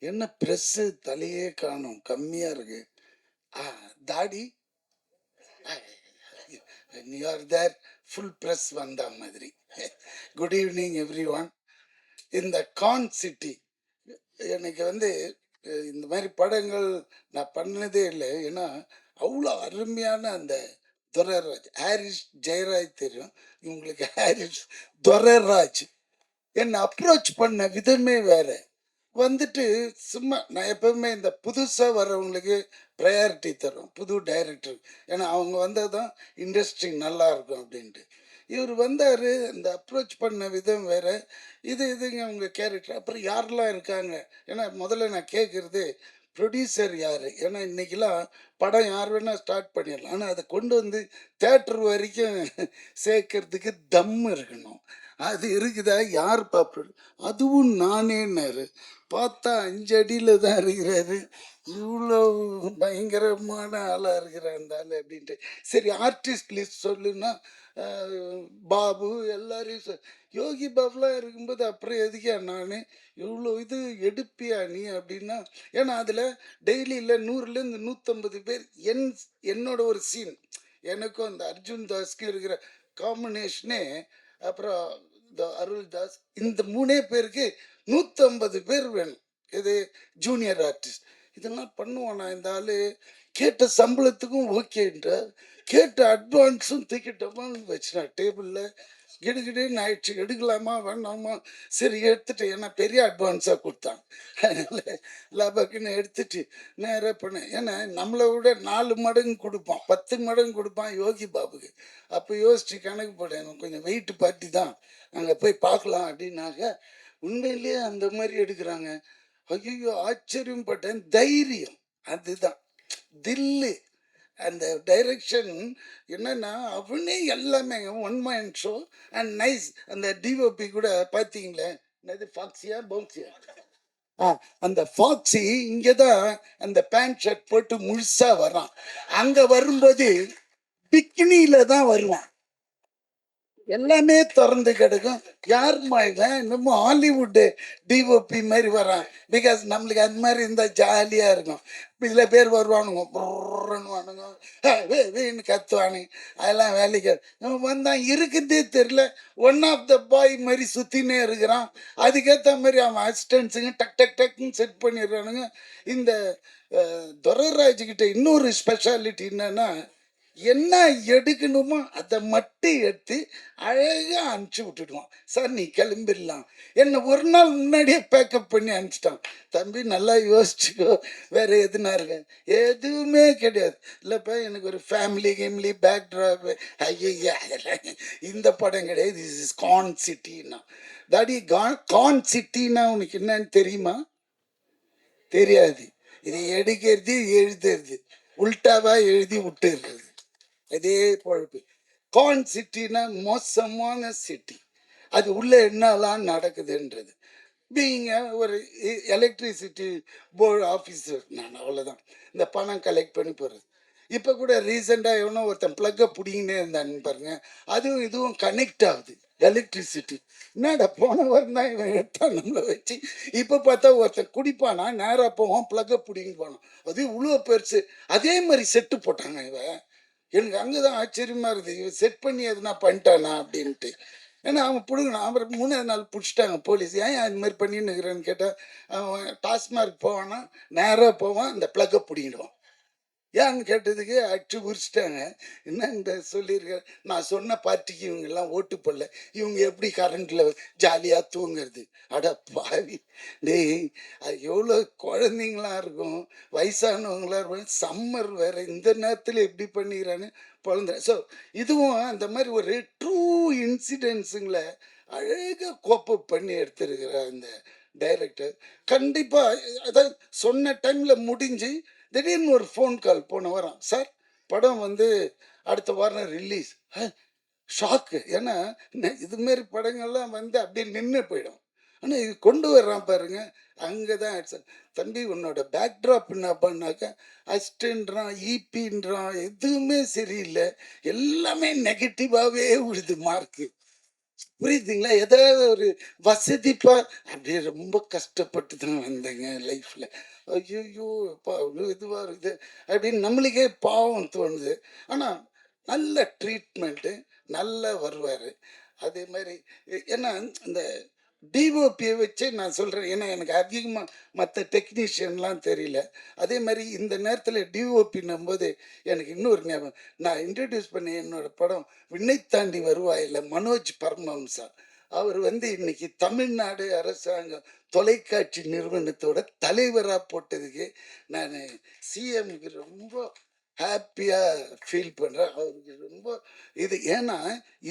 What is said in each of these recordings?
என்ன ப்ரெஸ்ஸு தலையே காணும், கம்மியா இருக்கு. தாடி you are there, full fresh வந்த மாதிரி. Good evening everyone. இந்த கான் சிட்டி எனக்கு வந்து இந்த மாதிரி படங்கள் நான் பண்ணதே இல்லை. ஏன்னா அவ்வளோ அருமையான அந்த துரைராஜ், ஹாரிஸ் ஜெயராஜ் தெரியும் உங்களுக்கு, ஹாரிஸ் துரைராஜ் என்னை அப்ரோச் பண்ண விதமே வேற. வந்துட்டு சும்மா நான் எப்பவுமே இந்த புதுசாக வர்றவங்களுக்கு ப்ரையாரிட்டி தரும், புது டைரக்டர். ஏன்னா அவங்க வந்தால் தான் இண்டஸ்ட்ரி நல்லா இருக்கும் அப்படின்ட்டு. இவர் வந்தார், இந்த அப்ரோச் பண்ண விதம் வேற. இதுங்க அவங்க கேரக்டர். அப்புறம் யாரெல்லாம் இருக்காங்க, ஏன்னா முதல்ல நான் கேட்குறது ப்ரொடியூசர் யார். ஏன்னா இன்றைக்கெலாம் படம் யார் வேணால் ஸ்டார்ட் பண்ணிடலாம், ஆனால் அதை கொண்டு வந்து தேட்டர் வரைக்கும் சேர்க்கறதுக்கு தம் இருக்கணும். அது இருக்குதா, யார் பாப்பா? அதுவும் நானேன்னாரு. பார்த்தா 5 அடியில் தான் இருக்கிறாரு. இவ்வளோ பயங்கரமான ஆளாக இருக்கிறார் அந்த ஆள் அப்படின்ட்டு. சரி ஆர்டிஸ்ட் லிஸ்ட் சொல்லுன்னா பாபு எல்லாரையும் யோகி பாபுலாம் இருக்கும்போது அப்புறம் எதுக்கா நான் இவ்வளோ இது எடுப்பியா நீ அப்படின்னா. ஏன்னா அதில் டெய்லியில் 100லேருந்து 150 பேர் என்னோட ஒரு சீன், எனக்கும் அந்த அர்ஜுன் தாஸ்க்கும் இருக்கிற காம்பினேஷனே. அப்புறம் இந்த அருள்தாஸ், இந்த 3 பேருக்கு 150 பேர் வேணும். இது ஜூனியர் ஆர்டிஸ்ட். இதெல்லாம் பண்ணுவானா இந்த ஆளு? கேட்ட சம்பளத்துக்கும் ஓகேன்ற, கேட்ட அட்வான்ஸும் தூக்கிட்டோமான்னு வச்சுனா டேபிளில். கிடுகிடுன்னு ஆயிடுச்சு. எடுக்கலாமா வேணாமா? சரி எடுத்துட்டேன், ஏன்னா பெரிய அட்வான்ஸாக கொடுத்தான். அதனால லாபக்குன்னு எடுத்துட்டு நேராக பண்ணேன். ஏன்னா நம்மளை விட 4 மடங்கு கொடுப்பான், 10 மடங்கு கொடுப்பான் யோகி பாபுக்கு. அப்போ யோசிச்சு கணக்கு போட்டேன், கொஞ்சம் வெயிட் பார்ட்டி தான், அங்கே போய் பார்க்கலாம் அப்படின்னாக்க. உண்மையிலேயே அந்த மாதிரி எடுக்கிறாங்க. ஐயோ ஆச்சரியம் பட்டேன். தைரியம் அதுதான், தில்லு. அந்த டைரக்ஷன் என்னன்னா அவனே எல்லாமே one mind show and nice. அந்த டிஓபி கூட பார்த்தீங்களே, என்னது ஃபாக்ஸியா பவுன்சியா? அந்த ஃபாக்ஸி இங்கே தான் அந்த பேண்ட் ஷர்ட் போட்டு முழுசா வரான். அங்கே வரும்போது பிக்னியில தான் வருவான், எல்லாமே திறந்து கிடக்கும். யாருமா இவன், இன்னமும் ஹாலிவுட்டு டிஓபி மாதிரி வரான். பிகாஸ் நம்மளுக்கு அந்த மாதிரி இருந்தால் ஜாலியாக இருக்கும். சில பேர் வருவானுங்க, புர்றன்னுவானுங்க, வேன்னு கத்துவானுங்க. அதெல்லாம் வேலைக்கு வந்தான், இருக்குதே தெரில. ஒன் ஆஃப் த பாய் மாதிரி சுற்றினே இருக்கிறான். அதுக்கேற்ற மாதிரி அவன் அசிஸ்டன்ஸுங்க டக் டக் டக்குன்னு செட் பண்ணிடுறானுங்க. இந்த துரைராஜ்கிட்ட இன்னொரு ஸ்பெஷாலிட்டி என்னன்னா, என்ன எடுக்கணுமோ அதை மட்டும் எடுத்து அழகாக அனுப்பிச்சி விட்டுடுவான். சார் நீ கிளம்பிடலாம். என்னை ஒரு நாள் முன்னாடியே பேக்கப் பண்ணி அனுப்பிச்சிட்டான். தம்பி நல்லா யோசிச்சுக்கோ, வேற எதுனா இருக்க? எதுவுமே கிடையாது. இல்லைப்பா எனக்கு ஒரு ஃபேமிலி கேம்லி பேக்ட்ராப், ஐயா அதெல்லாம் இந்த படம் கிடையாது. திஸ் இஸ் கான் சிட்டின்னா. தாடி கான் சிட்டின்னா உனக்கு என்னன்னு தெரியுமா? தெரியாது. இது எடுக்கிறது எழுதுறது உல்டாவா எழுதி விட்டுருக்குது, அதே பொழப்பு. கான் சிட்டினா மோசமான சிட்டி. அது உள்ள என்னெல்லாம் நடக்குதுன்றது. பீங்க ஒரு எலக்ட்ரிசிட்டி போர்டு ஆஃபீஸர் நான், அவ்வளோதான். இந்த பணம் கலெக்ட் பண்ணி போகிறது. இப்போ கூட ரீசெண்டாக எவனோ ஒருத்தன் ப்ளக்கை பிடிங்கினே இருந்தான்னு பாருங்க. அதுவும் இதுவும் கனெக்ட் ஆகுது, எலக்ட்ரிசிட்டி. என்னடா போன வாரம் தான் இவன் எடுத்தான் நம்மளை வச்சு. இப்போ பார்த்தா ஒருத்தன் குடிப்பானா, நேராக போவான், ப்ளக்கை பிடிங்கி போனான். அது இவ்வளோ பெருசு. அதே மாதிரி செட்டு போட்டாங்க இவன். எனக்கு அங்கதான் ஆச்சரியமா இருக்குது, இவன் செட் பண்ணி எதுனா பண்ணிட்டானா அப்படின்ட்டு. ஏன்னா அவன் பிடுங்கணும். அப்புறம் 3ஆவது நாள் பிடிச்சிட்டாங்க போலீஸ். ஏன் அது மாதிரி பண்ணின்னு இருக்கிறேன்னு கேட்டால், அவன் டாஸ்மார்க் போவான்னா நேராக போவான், இந்த ப்ளக்கை பிடிங்கிடுவான். ஏன்னு கேட்டதுக்கு அடிச்சு உரிச்சிட்டாங்க. என்னங்க சொல்லியிருக்காரு, நான் சொன்ன பார்ட்டிக்கு இவங்க எல்லாம் ஓட்டு போடல, இவங்க எப்படி கரண்ட்ல ஜாலியாக தூங்குறது? அட பாவி டேய், அது எவ்வளோ குழந்தைங்களா இருக்கும், வயசானவங்களா இருக்கும், சம்மர் வேற, இந்த நேரத்தில் எப்படி பண்ணிக்கிறான்னு குழந்தை. ஸோ இதுவும் அந்த மாதிரி ஒரு ட்ரூ இன்சிடென்ட்ஸுங்களை அழகாக கோப்பப் பண்ணி எடுத்திருக்கிற அந்த டைரக்டர். கண்டிப்பாக அதாவது சொன்ன டைமில் முடிஞ்சு திடீர்னு ஒரு ஃபோன் கால் போன வாரம், சார் படம் வந்து அடுத்த வாரம் ரிலீஸ். ஷாக்கு. ஏன்னா இதுமாரி படங்கள்லாம் வந்து அப்படியே நின்று போயிடும். ஆனால் இது கொண்டு வர்றான் பாருங்க, அங்கே தான் தம்பி உன்னோட பேக்ட்ராப் என்ன பண்ணாக்க அசிஸ்டன்ட்றான், இபின்றான், எதுவுமே சரியில்லை, எல்லாமே நெகட்டிவாகவே விழுது மார்க்கு. புரியுதுங்களா? ஏதாவது ஒரு வசதிப்பா அப்படியே ரொம்ப கஷ்டப்பட்டு தான் வந்தேங்க லைஃப்ல. ஐய்யய்யோ! அப்பா இவ்ளோ இதுவா இருக்குது அப்படின்னு நம்மளுக்கே பாவம் தோணுது. ஆனா, நல்ல ட்ரீட்மெண்ட்டு, நல்லா வருவாரு. அதே மாரி ஏன்னா இந்த டிஓபிய வச்சே நான் சொல்றேன். ஏன்னா எனக்கு அதிகமா மத்த டெக்னீஷியன்லாம் தெரியல. அதே மாரி இந்த நேரத்தில டிஓபின்னும்போது எனக்கு இன்னொரு ஞாபகம். நான் இன்ட்ரோடியூஸ் பண்ண என்னோட படம் விண்ணை தாண்டி வருவாயில்ல மனோஜ் பரமஹம்சா. அவர் வந்து இன்னைக்கு தமிழ்நாடு அரசாங்கம் தொலைக்காட்சி நிறுவனத்தோட தலைவரா போட்டதுக்கு நானு சிஎம்க்கு ரொம்ப ஹேப்பியா ஃபீல் பண்றேன். அவருக்கு ரொம்ப இது ஏன்னா,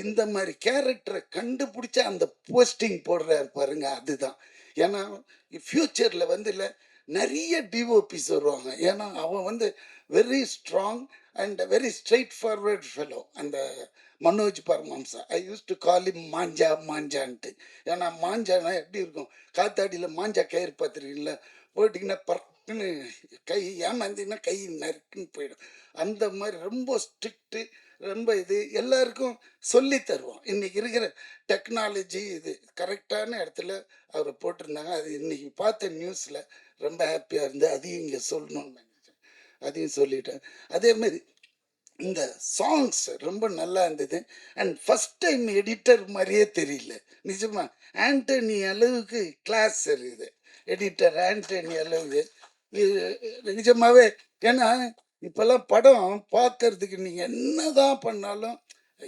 இந்த மாரி கேரக்டர கண்டுபிடிச்சு அந்த போஸ்டிங் போடுறாரு பாருங்க, அதுதான். ஏன்னா, ஃபியூச்சர்ல வந்துல நெறைய டிஓபிஸ் வருவாங்க. ஏன்னா, அவன் வந்து very strong and very straight forward fellow. அந்த Manoj Paramahamsa. I used to call him Manja மாஞ்சான்ட்டு. ஏன்னா, மாஞ்சானா எப்படி இருக்கும்? காத்தாடியில மாஞ்சா கயிறு பார்த்துருக்கீங்களா? போட்டீங்கன்னா பறக்குன்னு கை ஏமாந்தீங்கன்னா கை நறுக்குன்னு போயிடும். அந்த மாரி ரொம்ப ஸ்ட்ரிக்ட்டு, ரொம்ப இது எல்லாருக்கும் சொல்லி தருவோம். இன்னைக்கு இருக்கிற டெக்னாலஜி இது கரெக்டான இடத்துல அவர போட்டிருந்தாங்க. அது இன்னைக்கு பார்த்த நியூஸ்ல ரொம்ப ஹேப்பியா இருந்தது. அதையும் இங்க சொல்லணும்னு நினைச்சேன். அதையும் சொல்லிட்டேன். அதே மாரி இந்த சாங்ஸ் ரொம்ப நல்லா இருந்தது. அண்ட் ஃபர்ஸ்ட் டைம் எடிட்டர் மாரியே தெரியல. நிஜமா. ஆண்டனி அளவுக்கு கிளாஸ் இருக்குது. எடிட்டர் ஆண்டனி அளவுக்கு. இது நிஜமாவே ஏன்னா, இப்பல்லாம் படம் பார்க்கறதுக்கு நீங்க என்னதான் பண்ணாலும்,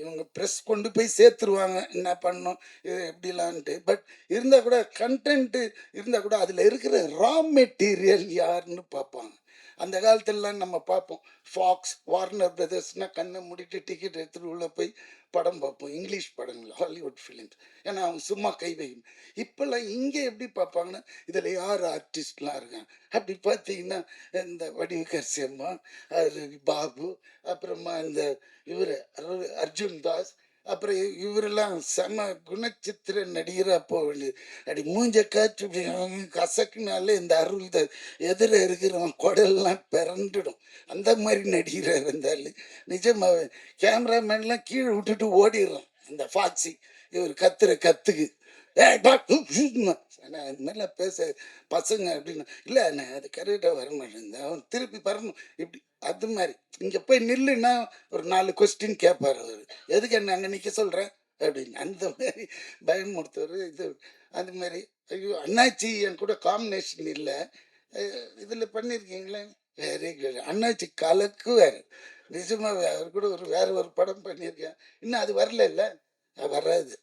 இவங்க பிரஸ் கொண்டு போய் சேர்த்துருவாங்க. என்ன பண்ணணும், இது எப்படிலான்ட்டு. பட் இருந்தா கூட கன்டென்ட் இருந்தா கூட அதுல இருக்கிற ரா மெட்டீரியல் யாருன்னு பார்ப்பாங்க. அந்த காலத்துலலாம் நம்ம பார்ப்போம். ஃபாக்ஸ், வார்னர் பிரதர்ஸ்னா கண்ணை மூடிட்டு டிக்கெட் எடுத்துட்டு உள்ள போய் படம் பார்ப்போம். இங்கிலீஷ் படங்கள், ஹாலிவுட் ஃபிலிம்ஸ். ஏன்னா அவங்க சும்மா கை வைக்கணும். இப்பெல்லாம் இங்கே எப்படி பார்ப்பாங்கன்னா, இதில் யார் ஆர்டிஸ்ட்லாம் இருக்காங்க. அப்படி பார்த்தீங்கன்னா, இந்த வடிவுக்கரசி அம்மா, பாபு, அப்புறமா இந்த இவர் அர்ஜுன் தாஸ், அப்புறம் இவரெல்லாம் செம குணச்சித்திர நடிகராக போக வேண்டியது. அப்படி மூஞ்ச காய்ச்சி இப்படி கசக்குனாலே இந்த அருள் எதிர இருக்கிறவன் குடல்லாம் பிறண்டுடும். அந்த மாதிரி நடிகராக இருந்தாலும் நிஜமாவே கேமராமேன்லாம் கீழே விட்டுட்டு ஓடிடுறான். இந்த ஃபாக்ஸி இவர் கத்துற கத்துக்கு இந்த மாதிரிலாம் பேச பசங்க அப்படின்னு இல்லை நான் அது கரெக்டாக வர மாட்டேன் அவன் திருப்பி வரணும் இப்படி அது மாதிரி இங்கே போய் நில்லுன்னா ஒரு 4 கொஸ்டின் கேட்பார் அவர் எதுக்கு என்ன அங்கே நிற்க சொல்கிறேன் அப்படின்னு அந்த மாதிரி பயமுறுத்துவார் இது அந்த மாதிரி ஐயோ அண்ணாச்சி என் கூட காம்பினேஷன் இல்லை இதில் பண்ணியிருக்கீங்களே வெரி குட் அண்ணாச்சி கலக்குவார் நிஜமாவே அவர் கூட வேற ஒரு படம் பண்ணியிருக்கேன் இன்னும் அது வரல இல்லை வராது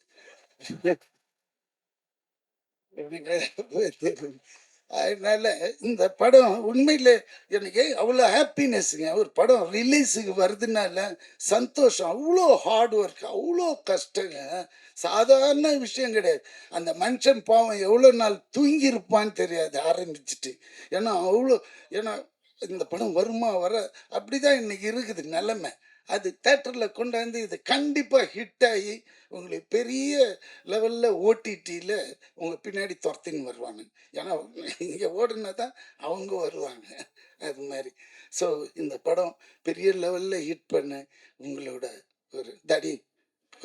அதனால இந்த படம் உண்மையில எனக்கு அவ்வளோ ஹாப்பினஸ்ங்க ஒரு படம் ரிலீஸுக்கு வருதுனால சந்தோஷம் அவ்வளோ ஹார்ட் ஒர்க் அவ்வளோ கஷ்டங்க சாதாரண விஷயம் கிடையாது அந்த மனுஷன் பாவம் எவ்வளோ நாள் தூங்கியிருப்பான்னு தெரியாது ஆரம்பிச்சுட்டு ஏன்னா அவ்வளோ ஏன்னா இந்த படம் வருமா வர அப்படிதான் இன்னைக்கு இருக்குது நிலைமை அது தேட்டரில் கொண்டாந்து இது கண்டிப்பாக ஹிட் ஆகி உங்களுக்கு பெரிய லெவலில் ஓடிடியில் உங்கள் பின்னாடி துரத்தின்னு வருவாங்க ஏன்னா இங்கே ஓடுனா தான் அவங்க வருவாங்க அது மாதிரி ஸோ இந்த படம் பெரிய லெவலில் ஹிட் பண்ண உங்களோட ஒரு தடி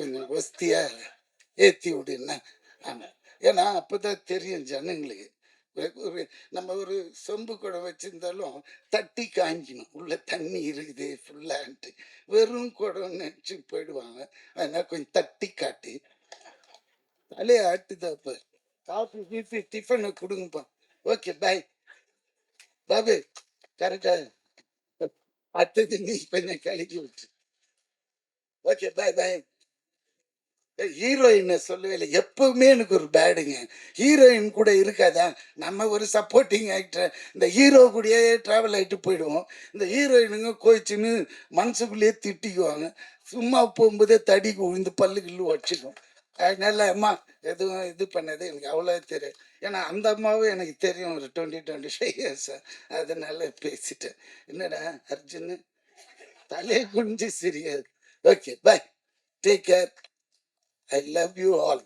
கொஞ்சம் வசதியாக ஏற்றி விடுன்னா ஆமாம் ஏன்னா அப்போ தான் தெரியும் ஜனங்களுக்கு ஒரு நம்ம ஒரு சொம்பு குடம் வச்சிருந்தாலும் தட்டி காய்க்கணும் உள்ள தண்ணி இருக்குது ஃபுல்லான்ட்டு வெறும் குடம் நினச்சி போயிடுவாங்க அதனால கொஞ்சம் தட்டி காட்டி தலையை ஆட்டுதாப்ப காஃபி கீஃபி டிஃபனை கொடுங்கப்பா ஓகே பாய் பாபு கரெக்டா அடுத்தது நீ கொஞ்சம் கலக்கி விட்டு ஓகே பாய் பாய் ஹீரோயினை சொல்லவே இல்லை எப்பவுமே எனக்கு ஒரு பேடுங்க ஹீரோயின் கூட இருக்காதா நம்ம ஒரு சப்போர்ட்டிங் ஆக்டர் இந்த ஹீரோ கூடயே ட்ராவல் ஆகிட்டு போயிடுவோம் இந்த ஹீரோயினுங்க கோச்சின்னு மனசுக்குள்ளேயே திட்டிக்குவாங்க சும்மா போகும்போதே தடி விழுந்து பல்லு கில்லு வச்சுக்கும் அதனால அம்மா எதுவும் இது பண்ணது எனக்கு அவ்வளோ தெரியும் ஏன்னா அந்த அம்மாவும் எனக்கு தெரியும் ஒரு 20-25 இயர்ஸ் அதனால பேசிட்டேன் என்னடா அர்ஜுன் தலையை குனிஞ்சு சரியாது okay bye take care I love you all.